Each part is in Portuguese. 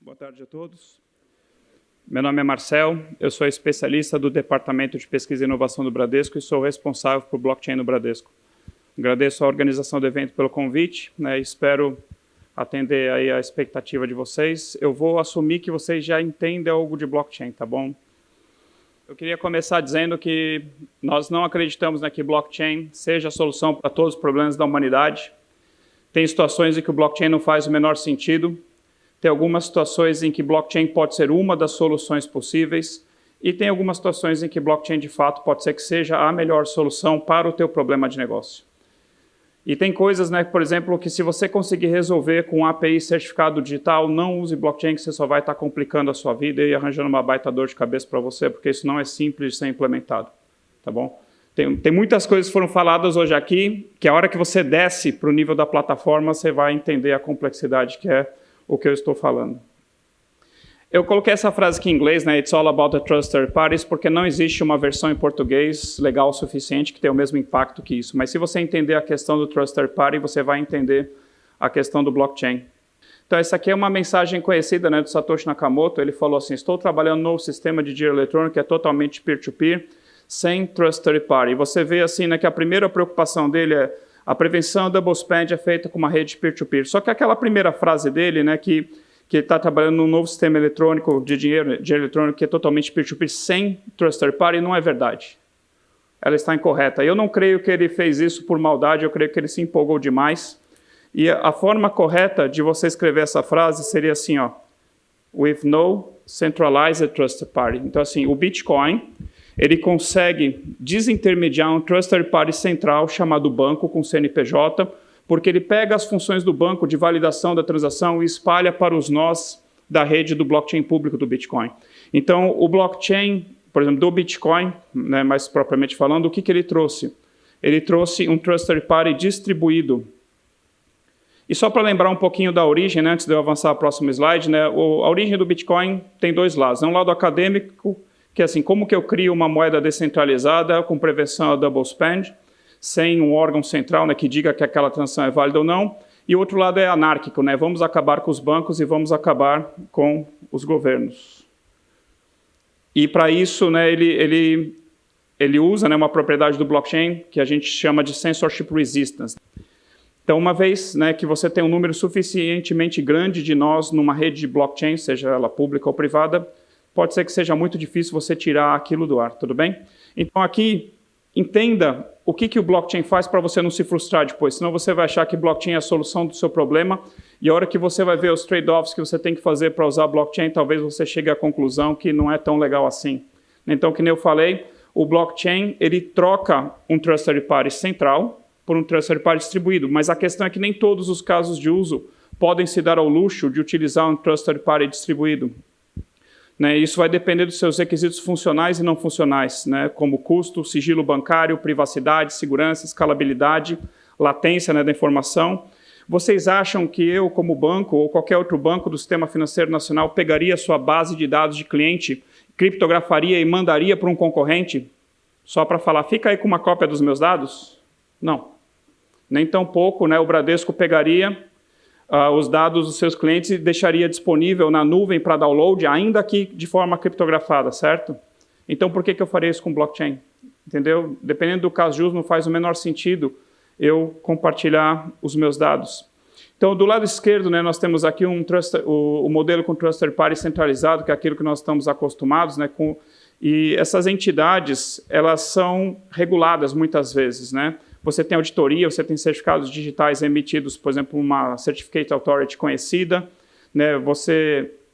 Boa tarde a todos. Meu nome é Marcel, eu sou especialista do Departamento de Pesquisa e Inovação do Bradesco e sou responsável por blockchain no Bradesco. Agradeço à organização do evento pelo convite, espero atender aí a expectativa de vocês. Eu vou assumir que vocês já entendem algo de blockchain, tá bom? Eu queria começar dizendo que nós não acreditamos que blockchain seja a solução para todos os problemas da humanidade. Tem situações em que o blockchain não faz o menor sentido. Tem algumas situações em que blockchain pode ser uma das soluções possíveis e tem algumas situações em que blockchain, de fato, pode ser que seja a melhor solução para o teu problema de negócio. E tem coisas, por exemplo, que se você conseguir resolver com API certificado digital, não use blockchain, que você só vai estar complicando a sua vida e arranjando uma baita dor de cabeça para você, porque isso não é simples de ser implementado, tá bom? Tem muitas coisas que foram faladas hoje aqui, que a hora que você desce para o nível da plataforma, você vai entender a complexidade que é o que eu estou falando. Eu coloquei essa frase aqui em inglês, It's all about the trust third parties, porque não existe uma versão em português legal o suficiente que tenha o mesmo impacto que isso. Mas se você entender a questão do trust third party, você vai entender a questão do blockchain. Então, essa aqui é uma mensagem conhecida do Satoshi Nakamoto. Ele falou assim: estou trabalhando no novo sistema de dinheiro eletrônico que é totalmente peer-to-peer, sem trust third party. E você vê assim, que a primeira preocupação dele é a prevenção double spend é feita com uma rede peer-to-peer. Só que aquela primeira frase dele, que está trabalhando num novo sistema eletrônico de dinheiro eletrônico que é totalmente peer-to-peer sem trust third party, não é verdade. Ela está incorreta. Eu não creio que ele fez isso por maldade, eu creio que ele se empolgou demais. E a forma correta de você escrever essa frase seria assim, with no centralized trust party. Então, assim, o Bitcoin, ele consegue desintermediar um trusted party central chamado banco com CNPJ, porque ele pega as funções do banco de validação da transação e espalha para os nós da rede do blockchain público do Bitcoin. Então, o blockchain, por exemplo, do Bitcoin, mais propriamente falando, o que ele trouxe? Ele trouxe um trusted party distribuído. E só para lembrar um pouquinho da origem, antes de eu avançar ao próximo slide, a origem do Bitcoin tem dois lados. Um lado acadêmico, que é assim, como que eu crio uma moeda descentralizada com prevenção a double spend, sem um órgão central que diga que aquela transação é válida ou não, e o outro lado é anárquico, vamos acabar com os bancos e vamos acabar com os governos. E para isso, ele usa uma propriedade do blockchain que a gente chama de censorship resistance. Então, uma vez que você tem um número suficientemente grande de nós numa rede de blockchain, seja ela pública ou privada, pode ser que seja muito difícil você tirar aquilo do ar, tudo bem? Então, aqui, entenda o que o blockchain faz para você não se frustrar depois, senão você vai achar que blockchain é a solução do seu problema, e a hora que você vai ver os trade-offs que você tem que fazer para usar blockchain, talvez você chegue à conclusão que não é tão legal assim. Então, que nem eu falei, o blockchain, ele troca um trusted party central por um trusted party distribuído, mas a questão é que nem todos os casos de uso podem se dar ao luxo de utilizar um trusted party distribuído. Isso vai depender dos seus requisitos funcionais e não funcionais, como custo, sigilo bancário, privacidade, segurança, escalabilidade, latência da informação. Vocês acham que eu, como banco, ou qualquer outro banco do Sistema Financeiro Nacional, pegaria sua base de dados de cliente, criptografaria e mandaria para um concorrente só para falar, fica aí com uma cópia dos meus dados? Não. Nem tão pouco, o Bradesco pegaria os dados dos seus clientes e deixaria disponível na nuvem para download, ainda que de forma criptografada, certo? Então, por que eu faria isso com blockchain? Entendeu? Dependendo do caso de uso, não faz o menor sentido eu compartilhar os meus dados. Então, do lado esquerdo, nós temos aqui o modelo com trusted party centralizado, que é aquilo que nós estamos acostumados, e essas entidades, elas são reguladas muitas vezes, Você tem auditoria, você tem certificados digitais emitidos, por exemplo, uma Certificate Authority conhecida,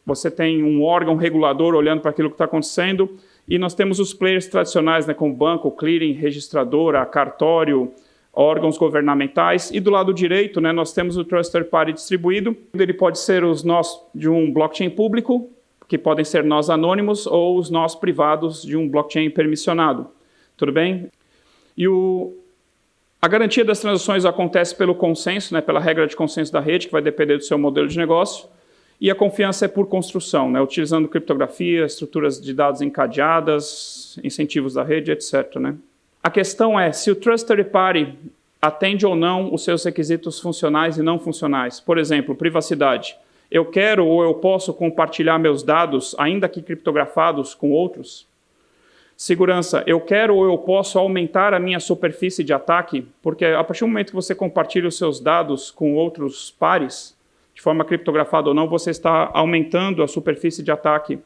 você tem um órgão regulador olhando para aquilo que está acontecendo, e nós temos os players tradicionais, como banco, clearing, registradora, cartório, órgãos governamentais, e do lado direito, nós temos o Trusted Party distribuído, ele pode ser os nós de um blockchain público, que podem ser nós anônimos, ou os nós privados de um blockchain permissionado. Tudo bem? E a garantia das transações acontece pelo consenso, pela regra de consenso da rede, que vai depender do seu modelo de negócio, e a confiança é por construção, utilizando criptografia, estruturas de dados encadeadas, incentivos da rede, etc. A questão é se o Trusted Party atende ou não os seus requisitos funcionais e não funcionais. Por exemplo, privacidade. Eu quero ou eu posso compartilhar meus dados, ainda que criptografados, com outros? Segurança, eu quero ou eu posso aumentar a minha superfície de ataque? Porque a partir do momento que você compartilha os seus dados com outros pares, de forma criptografada ou não, você está aumentando a superfície de ataque,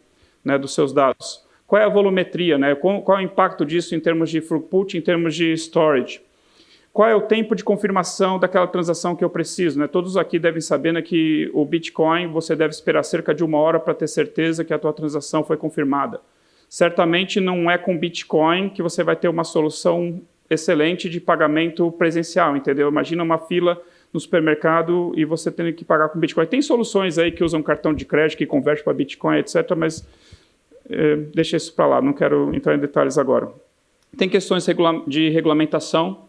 né, dos seus dados. Qual é a volumetria, né? Qual é o impacto disso em termos de throughput, em termos de storage? Qual é o tempo de confirmação daquela transação que eu preciso, né? Todos aqui devem saber, né, que o Bitcoin, você deve esperar cerca de 1 hora para ter certeza que a tua transação foi confirmada. Certamente não é com Bitcoin que você vai ter uma solução excelente de pagamento presencial, entendeu? Imagina uma fila no supermercado e você tendo que pagar com Bitcoin. Tem soluções aí que usam cartão de crédito, que converte para Bitcoin, etc., mas deixa isso para lá, não quero entrar em detalhes agora. Tem questões de regulamentação,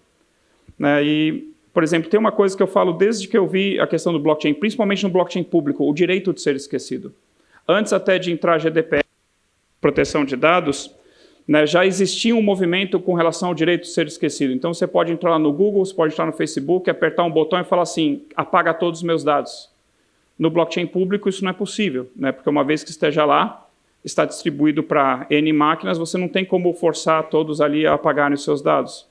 né, e, por exemplo, tem uma coisa que eu falo desde que eu vi a questão do blockchain, principalmente no blockchain público, o direito de ser esquecido. Antes até de entrar GDPR, proteção de dados, né, já existia um movimento com relação ao direito de ser esquecido. Então, você pode entrar lá no Google, você pode entrar no Facebook, apertar um botão e falar assim, apaga todos os meus dados. No blockchain público, isso não é possível, né, porque uma vez que esteja lá, está distribuído para N máquinas, você não tem como forçar todos ali a apagarem os seus dados.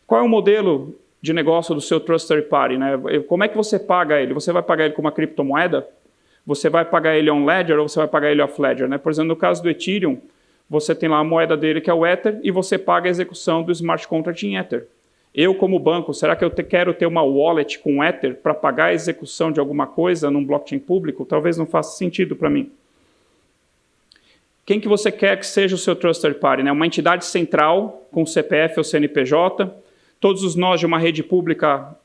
Qual é o modelo de negócio do seu Trusted Party, né? Como é que você paga ele? Você vai pagar ele com uma criptomoeda? Você vai pagar ele on-ledger ou você vai pagar ele off-ledger, né? Por exemplo, no caso do Ethereum, você tem lá a moeda dele que é o Ether e você paga a execução do smart contract em Ether. Eu, como banco, será que eu quero ter uma wallet com Ether para pagar a execução de alguma coisa num blockchain público? Talvez não faça sentido para mim. Quem que você quer que seja o seu Trusted Party, né? Uma entidade central com CPF ou CNPJ, todos os nós de uma rede pública,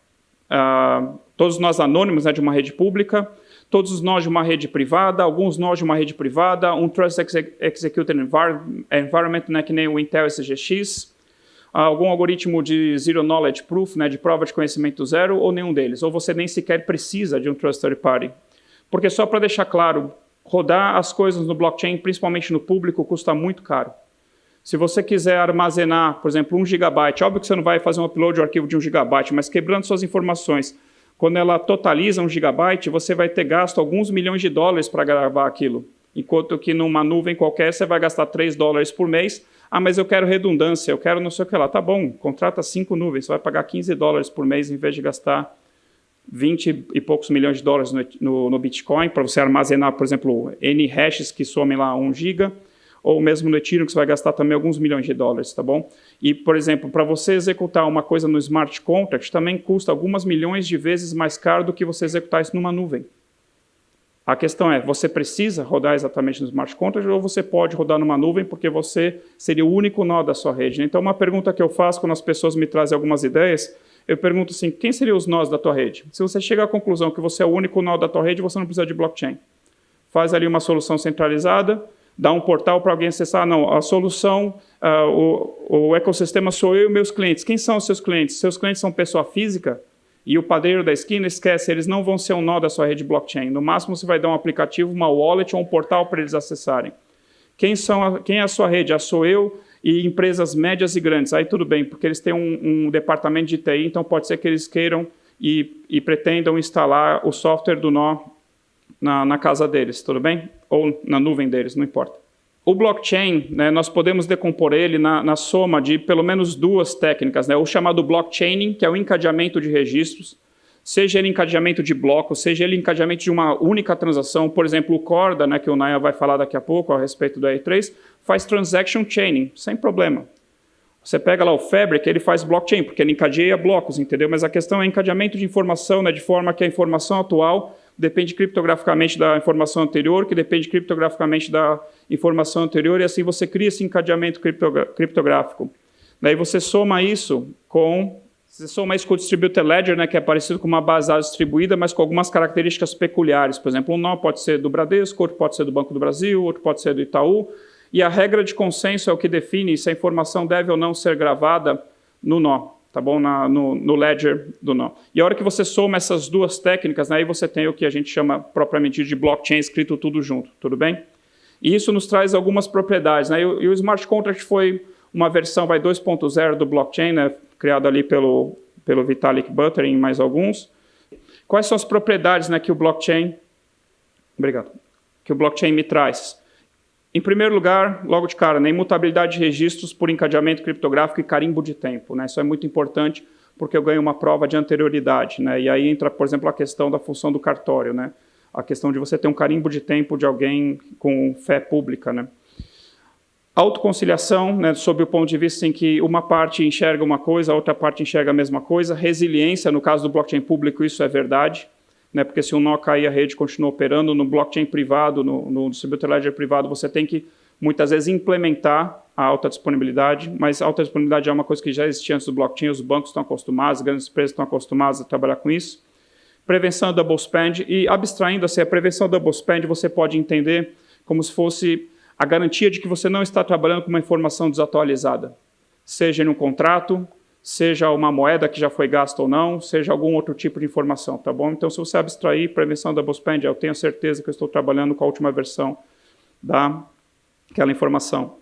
todos nós anônimos, né, de uma rede pública, todos os nós de uma rede privada, alguns nós de uma rede privada, um Trust Executed Environment, né, que nem o Intel SGX, algum algoritmo de Zero Knowledge Proof, né, de prova de conhecimento zero, ou nenhum deles. Ou você nem sequer precisa de um Trusted Party. Porque só para deixar claro, rodar as coisas no blockchain, principalmente no público, custa muito caro. Se você quiser armazenar, por exemplo, 1 GB, óbvio que você não vai fazer um upload de um arquivo de 1 GB, mas quebrando suas informações, quando ela totaliza 1 GB, você vai ter gasto alguns milhões de dólares para gravar aquilo. Enquanto que numa nuvem qualquer, você vai gastar $3 por mês. Ah, mas eu quero redundância, eu quero não sei o que lá. Tá bom, contrata 5 nuvens, você vai pagar $15 por mês em vez de gastar 20 e poucos milhões de dólares no Bitcoin, para você armazenar, por exemplo, N hashes que somem lá 1 GB, ou mesmo no Ethereum, que você vai gastar também alguns milhões de dólares, tá bom? E, por exemplo, para você executar uma coisa no smart contract, também custa algumas milhões de vezes mais caro do que você executar isso numa nuvem. A questão é, você precisa rodar exatamente no smart contract ou você pode rodar numa nuvem porque você seria o único nó da sua rede? Então, uma pergunta que eu faço quando as pessoas me trazem algumas ideias, eu pergunto assim, quem seriam os nós da tua rede? Se você chega à conclusão que você é o único nó da tua rede, você não precisa de blockchain. Faz ali uma solução centralizada, dá um portal para alguém acessar. Não, a solução, o ecossistema sou eu e meus clientes. Quem são os seus clientes? Seus clientes são pessoa física e o padeiro da esquina, esquece, eles não vão ser um nó da sua rede blockchain. No máximo, você vai dar um aplicativo, uma wallet ou um portal para eles acessarem. Quem é a sua rede? Sou eu e empresas médias e grandes. Aí tudo bem, porque eles têm um departamento de TI, então pode ser que eles queiram e pretendam instalar o software do nó na casa deles, tudo bem? Ou na nuvem deles, não importa. O blockchain, né, nós podemos decompor ele na soma de pelo menos 2 técnicas, né, o chamado blockchaining, que é o encadeamento de registros, seja ele encadeamento de blocos, seja ele encadeamento de uma única transação. Por exemplo, o Corda, né, que o Naya vai falar daqui a pouco a respeito do R3, faz transaction chaining, sem problema. Você pega lá o Fabric, ele faz blockchain, porque ele encadeia blocos, entendeu? Mas a questão é encadeamento de informação, né, de forma que a informação atual depende criptograficamente da informação anterior, que depende criptograficamente da informação anterior, e assim você cria esse encadeamento criptográfico. Daí você soma isso com o Distributed Ledger, né, que é parecido com uma base de dados distribuída, mas com algumas características peculiares. Por exemplo, um nó pode ser do Bradesco, outro pode ser do Banco do Brasil, outro pode ser do Itaú, e a regra de consenso é o que define se a informação deve ou não ser gravada no nó, tá bom? No ledger do nó. E a hora que você soma essas 2 técnicas, né, aí você tem o que a gente chama propriamente de blockchain escrito tudo junto, tudo bem? E isso nos traz algumas propriedades, né? E o smart contract foi uma versão 2.0 do blockchain, né, criado ali pelo Vitalik Buterin e mais alguns. Quais são as propriedades, né, que o blockchain Obrigado. Que o blockchain me traz. Em primeiro lugar, logo de cara, né, imutabilidade de registros por encadeamento criptográfico e carimbo de tempo. Né? Isso é muito importante porque eu ganho uma prova de anterioridade. Né? E aí entra, por exemplo, a questão da função do cartório. Né? A questão de você ter um carimbo de tempo de alguém com fé pública. Né? Autoconciliação, né, sob o ponto de vista em que uma parte enxerga uma coisa, a outra parte enxerga a mesma coisa. Resiliência, no caso do blockchain público, isso é verdade. Né, porque se um nó cair, a rede continua operando. No blockchain privado, no distributed ledger privado, você tem que, muitas vezes, implementar a alta disponibilidade, mas a alta disponibilidade é uma coisa que já existia antes do blockchain, os bancos estão acostumados, as grandes empresas estão acostumadas a trabalhar com isso. Prevenção double spend, e abstraindo assim, a prevenção double spend, você pode entender como se fosse a garantia de que você não está trabalhando com uma informação desatualizada, seja num contrato, seja uma moeda que já foi gasta ou não, seja algum outro tipo de informação, tá bom? Então, se você abstrair prevenção double spend, eu tenho certeza que eu estou trabalhando com a última versão daquela informação.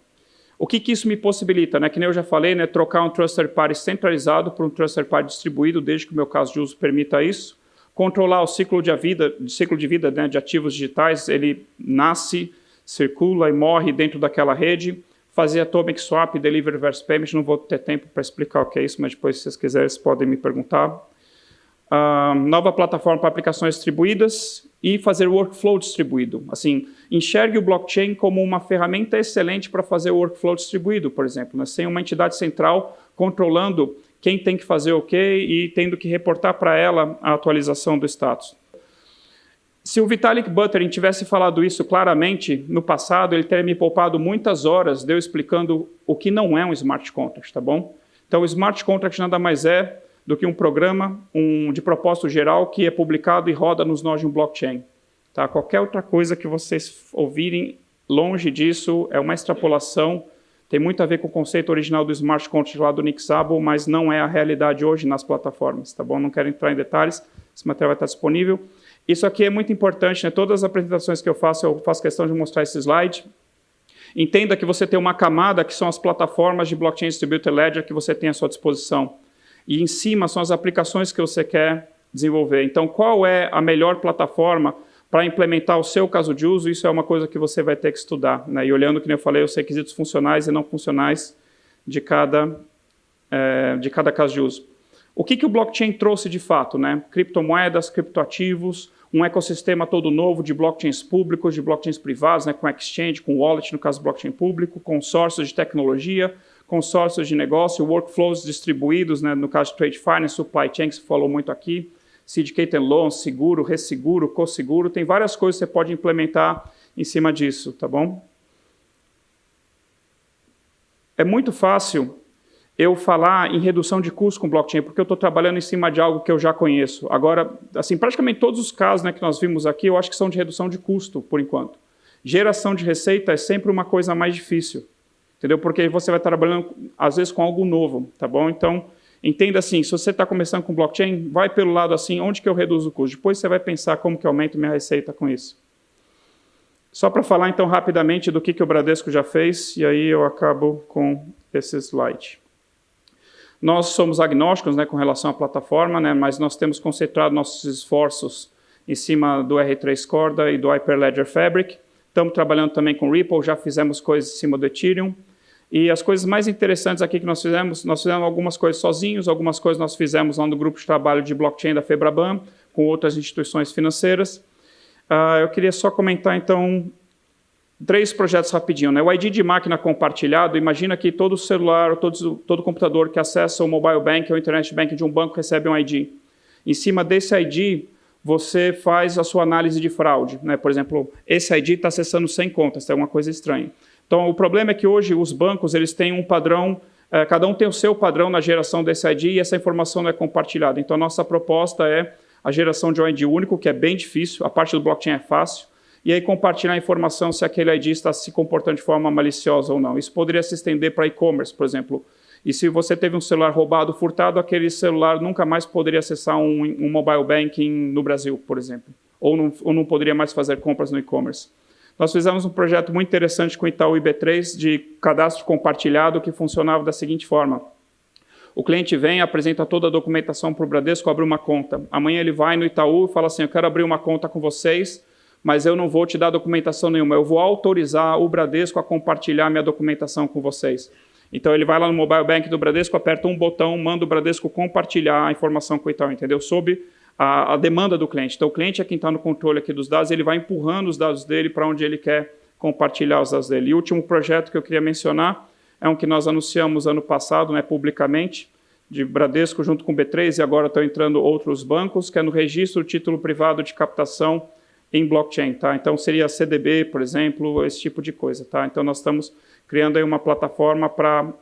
O que isso me possibilita? Né? Que nem eu já falei, né? Trocar um trusted party centralizado por um trusted party distribuído, desde que o meu caso de uso permita isso. Controlar o ciclo de vida né, de ativos digitais, ele nasce, circula e morre dentro daquela rede. Fazer Atomic Swap, Deliver Reverse Payment, não vou ter tempo para explicar o que é isso, mas depois, se vocês quiserem, vocês podem me perguntar. Nova plataforma para aplicações distribuídas e fazer workflow distribuído. Assim, enxergue o blockchain como uma ferramenta excelente para fazer o workflow distribuído, por exemplo, né? Sem uma entidade central controlando quem tem que fazer o quê e tendo que reportar para ela a atualização do status. Se o Vitalik Buterin tivesse falado isso claramente no passado, ele teria me poupado muitas horas de eu explicando o que não é um smart contract, tá bom? Então, o smart contract nada mais é do que um programa de propósito geral que é publicado e roda nos nós de um blockchain. Tá? Qualquer outra coisa que vocês ouvirem longe disso é uma extrapolação, tem muito a ver com o conceito original do smart contract lá do Nick Szabo, mas não é a realidade hoje nas plataformas, tá bom? Não quero entrar em detalhes, esse material vai estar disponível. Isso aqui é muito importante, né? Todas as apresentações que eu faço questão de mostrar esse slide. Entenda que você tem uma camada que são as plataformas de blockchain distributed ledger que você tem à sua disposição. E em cima são as aplicações que você quer desenvolver. Então, qual é a melhor plataforma para implementar o seu caso de uso? Isso é uma coisa que você vai ter que estudar. Né? E olhando, como eu falei, os requisitos funcionais e não funcionais de cada caso de uso. O que o blockchain trouxe de fato? Né? Criptomoedas, criptoativos, um ecossistema todo novo de blockchains públicos, de blockchains privados, né? Com exchange, com wallet, no caso do blockchain público, consórcios de tecnologia, consórcios de negócio, workflows distribuídos, né? No caso de trade finance, supply chain, que se falou muito aqui, syndicated loan, seguro, resseguro, co-seguro, tem várias coisas que você pode implementar em cima disso, tá bom? É muito fácil eu falar em redução de custo com blockchain, porque eu estou trabalhando em cima de algo que eu já conheço. Agora, assim, praticamente todos os casos, né, que nós vimos aqui, eu acho que são de redução de custo, por enquanto. Geração de receita é sempre uma coisa mais difícil, entendeu? Porque você vai trabalhando, às vezes, com algo novo, tá bom? Então, entenda assim, se você está começando com blockchain, vai pelo lado assim, onde que eu reduzo o custo? Depois você vai pensar como que eu aumento minha receita com isso. Só para falar, então, rapidamente do que o Bradesco já fez, e aí eu acabo com esse slide. Nós somos agnósticos, né, com relação à plataforma, né, mas nós temos concentrado nossos esforços em cima do R3 Corda e do Hyperledger Fabric. Estamos trabalhando também com Ripple, já fizemos coisas em cima do Ethereum. E as coisas mais interessantes aqui que nós fizemos algumas coisas sozinhos, algumas coisas nós fizemos lá no grupo de trabalho de blockchain da Febraban, com outras instituições financeiras. Eu queria só comentar, então, 3 projetos rapidinho. Né? O ID de máquina compartilhado, imagina que todo celular, todo computador que acessa o mobile bank ou internet banking de um banco recebe um ID. Em cima desse ID, você faz a sua análise de fraude. Né? Por exemplo, esse ID está acessando 100 contas, é uma coisa estranha. Então, o problema é que hoje os bancos eles têm um padrão, cada um tem o seu padrão na geração desse ID e essa informação não é compartilhada. Então, a nossa proposta é a geração de um ID único, que é bem difícil, a parte do blockchain é fácil, e aí compartilhar a informação se aquele ID está se comportando de forma maliciosa ou não. Isso poderia se estender para e-commerce, por exemplo. E se você teve um celular roubado, furtado, aquele celular nunca mais poderia acessar um mobile banking no Brasil, por exemplo. Ou não poderia mais fazer compras no e-commerce. Nós fizemos um projeto muito interessante com o Itaú IB3 de cadastro compartilhado que funcionava da seguinte forma. O cliente vem, apresenta toda a documentação para o Bradesco, abre uma conta. Amanhã ele vai no Itaú e fala assim, eu quero abrir uma conta com vocês, mas eu não vou te dar documentação nenhuma, eu vou autorizar o Bradesco a compartilhar minha documentação com vocês. Então, ele vai lá no Mobile Bank do Bradesco, aperta um botão, manda o Bradesco compartilhar a informação com o Itaú, entendeu? Sob a demanda do cliente. Então, o cliente é quem está no controle aqui dos dados, ele vai empurrando os dados dele para onde ele quer compartilhar os dados dele. E o último projeto que eu queria mencionar é um que nós anunciamos ano passado, né, publicamente, de Bradesco junto com o B3, e agora estão entrando outros bancos, que é no registro título privado de captação em blockchain. Tá? Então, seria CDB, por exemplo, esse tipo de coisa. Tá? Então, nós estamos criando aí uma plataforma para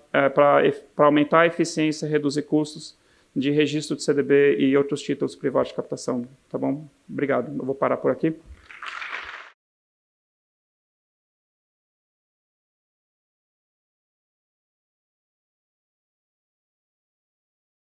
aumentar a eficiência e reduzir custos de registro de CDB e outros títulos privados de captação. Tá bom? Obrigado. Eu vou parar por aqui.